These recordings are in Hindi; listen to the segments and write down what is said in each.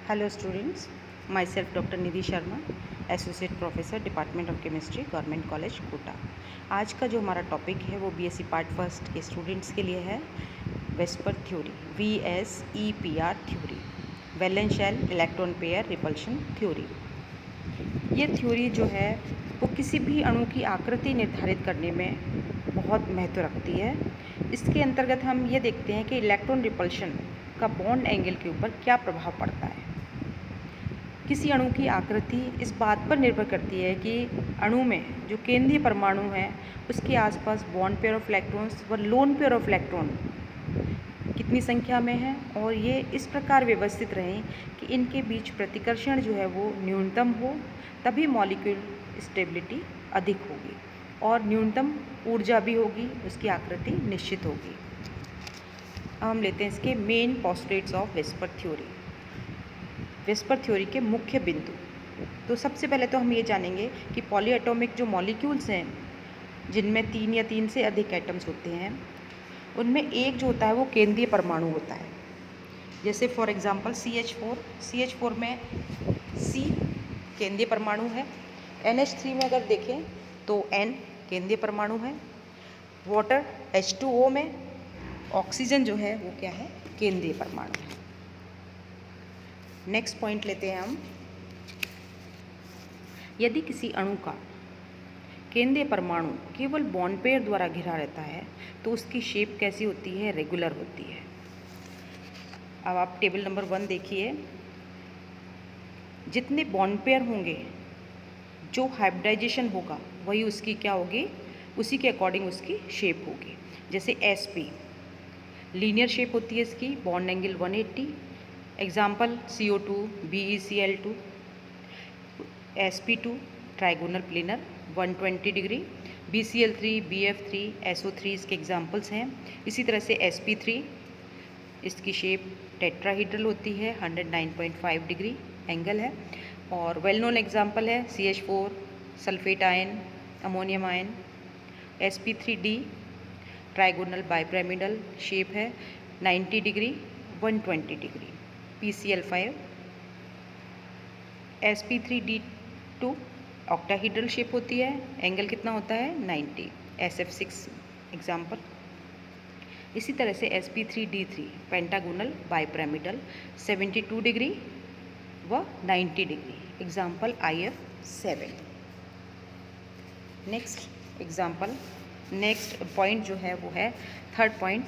Hello students, myself doctor Nidhi Sharma, associate professor department of chemistry, government college Kota. आज का जो हमारा टॉपिक है वो बीएससी पार्ट फर्स्ट के स्टूडेंट्स के लिए है VSEPR theory, VSEPR theory, valence shell electron pair repulsion theory. ये थ्योरी जो है वो किसी भी अणु की आकृति निर्धारित करने में बहुत महत्व रखती है। इसके अंतर्गत हम ये देखते हैं कि इलेक्ट्रॉन रिपल्शन का बॉन्ड एंगल के ऊपर क्या प्रभाव पड़ता है। किसी अणु की आकृति इस बात पर निर्भर करती है कि अणु में जो केंद्रीय परमाणु है उसके आसपास बॉन्ड पेयर ऑफ इलेक्ट्रॉन्स व लोन पेयर ऑफ इलेक्ट्रॉन कितनी संख्या में है, और ये इस प्रकार व्यवस्थित रहें कि इनके बीच प्रतिकर्षण जो है वो न्यूनतम हो, तभी मॉलिक्यूल स्टेबिलिटी अधिक होगी और न्यूनतम ऊर्जा भी होगी, उसकी आकृति निश्चित होगी। अब हम लेते हैं इसके main postulates of VSEPR theory. VSEPR theory के मुख्य बिंदु। तो सबसे पहले तो हम ये जानेंगे कि पॉलीएटॉमिक जो मॉलिक्यूल्स हैं जिनमें 3 या 3 से अधिक एटम्स होते हैं, उनमें एक जो होता है वो केंद्रीय परमाणु होता है। जैसे फॉर एग्जांपल CH4 में C केंद्रीय परमाणु है। NH3 में अगर देखें तो N केंद्रीय परमाणु है। वाटर H2O में ऑक्सीजन जो है वो क्या है, केंद्रीय परमाणु है। नेक्स्ट पॉइंट लेते हैं हम। यदि किसी अणु का केंद्रीय परमाणु केवल बॉन्ड पेयर द्वारा घिरा रहता है तो उसकी शेप कैसी होती है, रेगुलर होती है। अब आप टेबल नंबर 1 देखिए। जितने बॉन्ड पेयर होंगे, जो हाइब्रिडाइजेशन होगा वही उसकी क्या होगी, उसी के अकॉर्डिंग उसकी शेप होगी। जैसे SP लीनियर शेप होती है इसकी, bond angle 180। Example CO2 BeCl2। sp2 trigonal planar 120 degree. BCl3 BF3 SO3 इसके एग्जाम्पल्स हैं। इसी तरह से sp3 इसकी शेप टेट्राहीड्रल होती है, 109.5 डिग्री एंगल है। और वेल नोन एग्जाम्पल है CH4 sulphate ion, ammonium ion. sp3d trigonal bipyramidal shape है, 90 degree 120 degree. PCl5 sp3d2 octahedral shape होती है, एंगल कितना होता है 90। SF6 example. इसी तरह से sp3d3 पेंटागोनल बाइपिरामिडल 72 डिग्री व 90 degree, example IF7। Next example, next point जो है वो है थर्ड पॉइंट।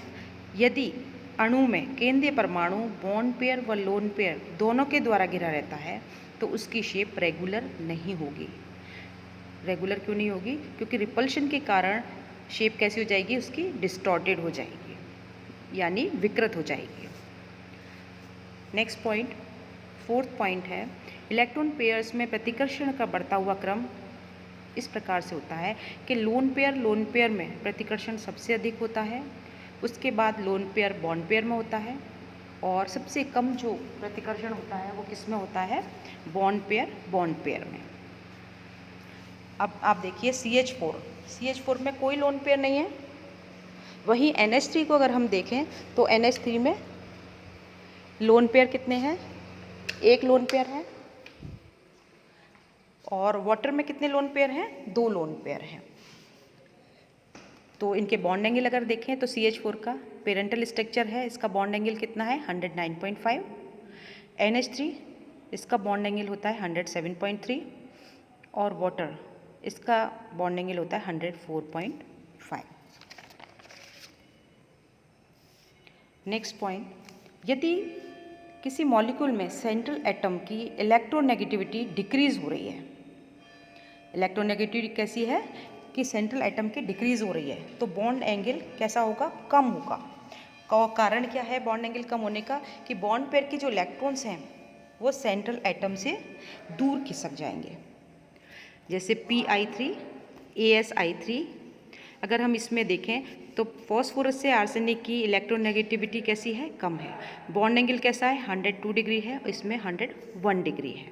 यदि अणु में केंद्रीय परमाणु बॉन्ड पेयर व लोन पेयर दोनों के द्वारा घिरा रहता है तो उसकी शेप रेगुलर नहीं होगी। रेगुलर क्यों नहीं होगी? क्योंकि रिपल्शन के कारण शेप कैसी हो जाएगी, उसकी डिस्टॉर्टेड हो जाएगी, यानी विकृत हो जाएगी। नेक्स्ट पॉइंट, फोर्थ पॉइंट है, इलेक्ट्रॉन पेयर्स में प्रतिकर्षण का बढ़ता हुआ क्रम इस प्रकार से होता है कि लोन पेयर में प्रतिकर्षण सबसे अधिक होता है, उसके बाद लोन पेयर बॉन्ड पेयर में होता है, और सबसे कम जो प्रतिकर्षण होता है वो किस में होता है, बॉन्ड पेयर में। अब आप देखिए CH4 में कोई लोन पेयर नहीं है। वहीं NH3 को अगर हम देखें तो NH3 में लोन पेयर कितने हैं, एक लोन पेयर है। और वाटर में कितने लोन पेयर हैं, 2 लोन पेयर हैं। तो इनके बॉन्ड एंगल अगर देखें तो CH4 का पेरेंटल स्ट्रक्चर है, इसका बॉन्ड एंगल कितना है 109.5। NH3 इसका बॉन्ड एंगल होता है 107.3, और वाटर इसका बॉन्ड एंगल होता है 104.5। नेक्स्ट पॉइंट, यदि किसी मॉलिक्यूल में सेंट्रल एटम की इलेक्ट्रोनेगेटिविटी डिक्रीज हो रही है, इलेक्ट्रोनेगेटिविटी कैसी है कि सेंट्रल एटम की डिक्रीज हो रही है, तो बॉन्ड एंगल कैसा होगा, कम होगा। कारण क्या है बॉन्ड एंगल कम होने का, कि बॉन्ड पेयर के जो इलेक्ट्रॉन्स हैं वो सेंट्रल एटम से दूर खिसक जाएंगे। जैसे Pi3 AsI3, अगर हम इसमें देखें तो फॉस्फोरस से आर्सेनिक की इलेक्ट्रोनेगेटिविटी कैसी है, कम है। बॉन्ड एंगल कैसा है 102 डिग्री है, इसमें 101 डिग्री है।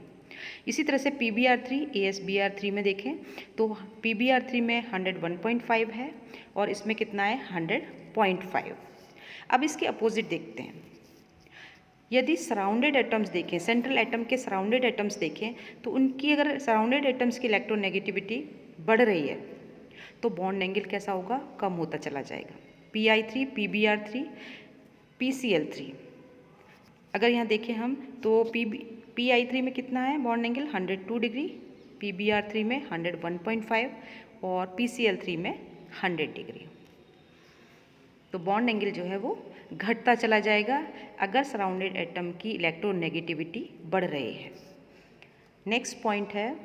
इसी तरह से PbR3 AsBr3 में देखें तो PbR3 में 101.5 है और इसमें कितना है 100.5। अब इसके अपोजिट देखते हैं। यदि सराउंडेड एटम्स देखें, सेंट्रल एटम के सराउंडेड एटम्स देखें, तो उनकी अगर सराउंडेड एटम्स की इलेक्ट्रोनेगेटिविटी बढ़ रही है तो बॉन्ड एंगल कैसा होगा, कम होता चला जाएगा। Pi3, PBr3, PCl3। अगर यहाँ देखें हम तो Pi3 में कितना है बॉन्ड एंगल 102 डिग्री, PBr3 में 101.5 और PCl3 में 100 डिग्री। तो बॉन्ड एंगल जो है वो घटता चला जाएगा अगर सराउंडेड एटम की इलेक्ट्रोनेगेटिविटी बढ़ रही है। नेक्स्ट पॉइंट है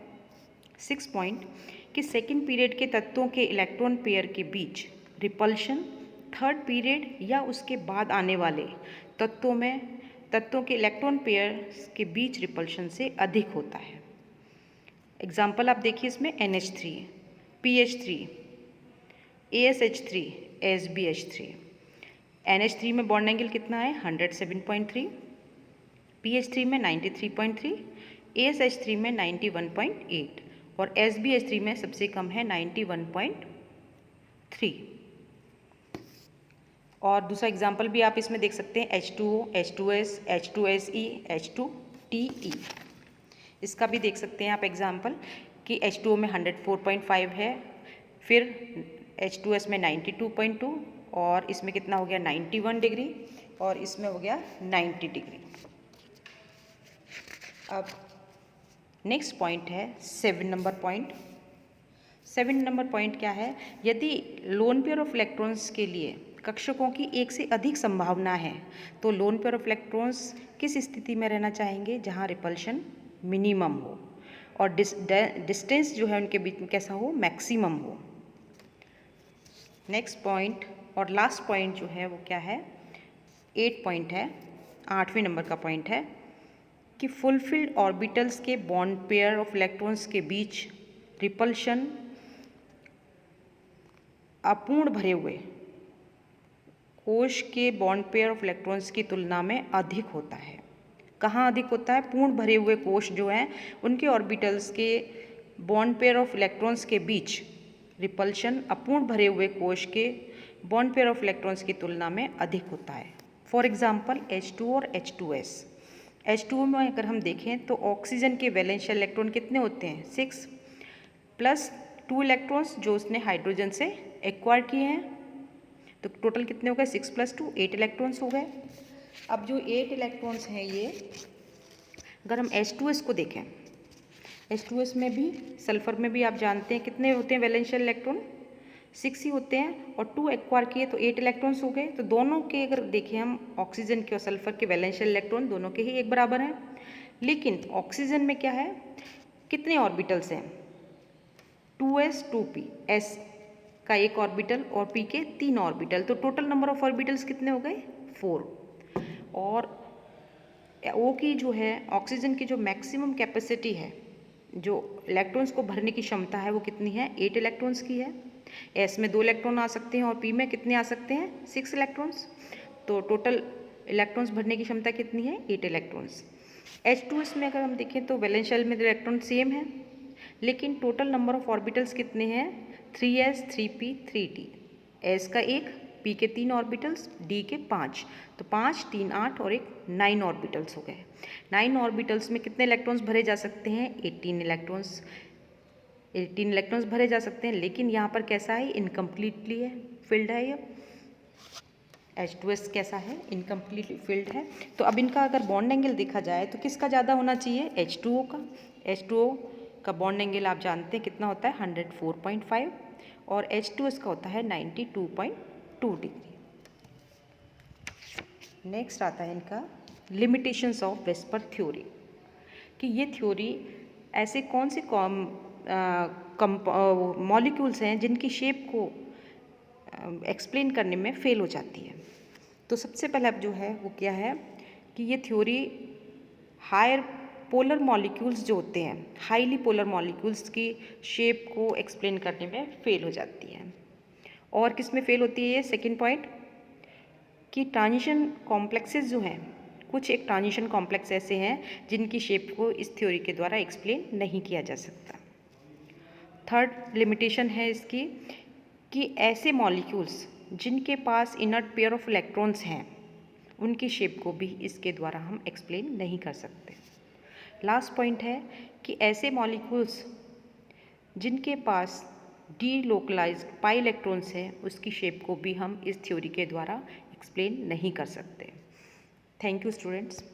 6 पॉइंट कि सेकेंड पीरियड के तत्वों के इलेक्ट्रॉन पेयर के बीच रिपल्शन थर्ड पीरियड या उसके बाद आने वाले तत्वों के इलेक्ट्रॉन पेयर के बीच रिपल्शन से अधिक होता है। एग्जाम्पल आप देखिए इसमें NH3, PH3, ASH3, SbH3। NH3 में बॉन्ड एंगल कितना है 107.3, PH3 में 93.3, ASH3 में 91.8 और SbH3 में सबसे कम है 91.3। और दूसरा एग्जाम्पल भी आप इसमें देख सकते हैं H2O, H2S, H2SE, H2TE। इसका भी देख सकते हैं आप एग्जाम्पल कि H2O में 104.5 है, फिर H2S में 92.2 और इसमें कितना हो गया 91 डिग्री और इसमें हो गया 90 डिग्री। अब नेक्स्ट पॉइंट है 7 नंबर पॉइंट। 7 नंबर पॉइंट क्या है, यदि लोन पेयर ऑफ इलेक्ट्रॉन्स के लिए कक्षकों की एक से अधिक संभावना है तो लोन पेयर ऑफ इलेक्ट्रॉन्स किस स्थिति में रहना चाहेंगे, जहां रिपल्शन मिनिमम हो और डिस्टेंस जो है उनके बीच में कैसा हो, मैक्सिमम हो। नेक्स्ट पॉइंट और लास्ट पॉइंट जो है वो क्या है, 8 पॉइंट है, 8वें नंबर का पॉइंट है कि फुलफिल्ड ऑर्बिटल्स के बॉन्ड पेयर ऑफ इलेक्ट्रॉन्स के बीच रिपल्शन अपूर्ण भरे हुए कोश के बॉन्ड पेयर ऑफ इलेक्ट्रॉन्स की तुलना में अधिक होता है। कहाँ अधिक होता है, पूर्ण भरे हुए कोश जो हैं उनके ऑर्बिटल्स के बॉन्ड पेयर ऑफ इलेक्ट्रॉन्स के बीच रिपल्शन अपूर्ण भरे हुए कोश के बॉन्ड पेयर ऑफ इलेक्ट्रॉन्स की तुलना में अधिक होता है। फॉर एग्जाम्पल H2 और H2S। H2O में अगर हम देखें तो ऑक्सीजन के वैलेंशियल इलेक्ट्रॉन कितने होते हैं 6 प्लस 2 इलेक्ट्रॉन्स जो उसने हाइड्रोजन से एक्वायर किए हैं, तो टोटल कितने हो गए 6 + 2 8 इलेक्ट्रॉन्स हो गए। अब जो 8 इलेक्ट्रॉन्स हैं ये, अगर हम H2S को देखें, H2S में भी सल्फर में भी आप जानते हैं कितने होते हैं वैलेंशियल इलेक्ट्रॉन 6 ही होते हैं और 2 एक्वायर किए तो 8 इलेक्ट्रॉन्स हो गए। तो दोनों के अगर देखें हम ऑक्सीजन के और सल्फर के वैलेंशियल इलेक्ट्रॉन दोनों के ही एक बराबर हैं, लेकिन ऑक्सीजन में क्या है, कितने ऑर्बिटल्स हैं 2s 2p, s का एक ऑर्बिटल और p के 3 ऑर्बिटल, तो टोटल नंबर ऑफ ऑर्बिटल्स कितने हो गए 4। और O की जो है ऑक्सीजन की जो मैक्सिमम कैपेसिटी है, जो इलेक्ट्रॉन्स को भरने की क्षमता है वो कितनी है 8 इलेक्ट्रॉन्स की है। S में 2 इलेक्ट्रॉन आ सकते हैं और P में कितने आ सकते हैं 6 इलेक्ट्रॉन्स, तो टोटल इलेक्ट्रॉन्स भरने की क्षमता कितनी है 8 इलेक्ट्रॉन्स। H2S में अगर हम देखें तो वैलेंशियल में इलेक्ट्रॉन सेम है, लेकिन टोटल नंबर ऑफ ऑर्बिटल्स कितने हैं 3s 3p 3d, S का 1, P के 3 ऑर्बिटल्स, D के 5, तो 5 3 8 और 1 9 ऑर्बिटल्स हो गए। 9 ऑर्बिटल्स में कितने इलेक्ट्रॉन्स भरे जा सकते हैं 18 इलेक्ट्रॉन्स भरे जा सकते हैं, लेकिन यहाँ पर कैसा है इनकम्प्लीटली है फिल्ड है, ये H2S कैसा है इनकम्प्लीटली फिल्ड है। तो अब इनका अगर बॉन्ड एंगल देखा जाए तो किसका ज़्यादा होना चाहिए H2O का। H2O का बॉन्ड एंगल आप जानते हैं कितना होता है 104.5 और H2S का होता है 92.2 डिग्री। नेक्स्ट आता है इनका लिमिटेशंस ऑफ वेस्पर थ्योरी, कि ये थ्योरी ऐसे कौन से मॉलिक्यूल्स हैं जिनकी शेप को एक्सप्लेन करने में फेल हो जाती है। तो सबसे पहले अब जो है वो क्या है कि ये थ्योरी हायर पोलर मॉलिक्यूल्स जो होते हैं, हाईली पोलर मॉलिक्यूल्स की शेप को एक्सप्लेन करने में फेल हो जाती है। और किस में फेल होती है ये सेकेंड पॉइंट, कि ट्रांजिशन कॉम्प्लेक्सेस जो हैं, कुछ एक ट्रांजिशन कॉम्प्लेक्स ऐसे हैं जिनकी शेप को इस थ्योरी के द्वारा एक्सप्लेन नहीं किया जा सकता। थर्ड लिमिटेशन है इसकी कि ऐसे मॉलिक्यूल्स जिनके पास इनर्ट पेयर ऑफ इलेक्ट्रॉन्स हैं उनकी शेप को भी इसके द्वारा हम एक्सप्लेन नहीं कर सकते। लास्ट पॉइंट है कि ऐसे मॉलिक्यूल्स जिनके पास डीलोकलाइज्ड पाई इलेक्ट्रॉन्स हैं, उसकी शेप को भी हम इस थ्योरी के द्वारा एक्सप्लेन नहीं कर सकते। Thank you students.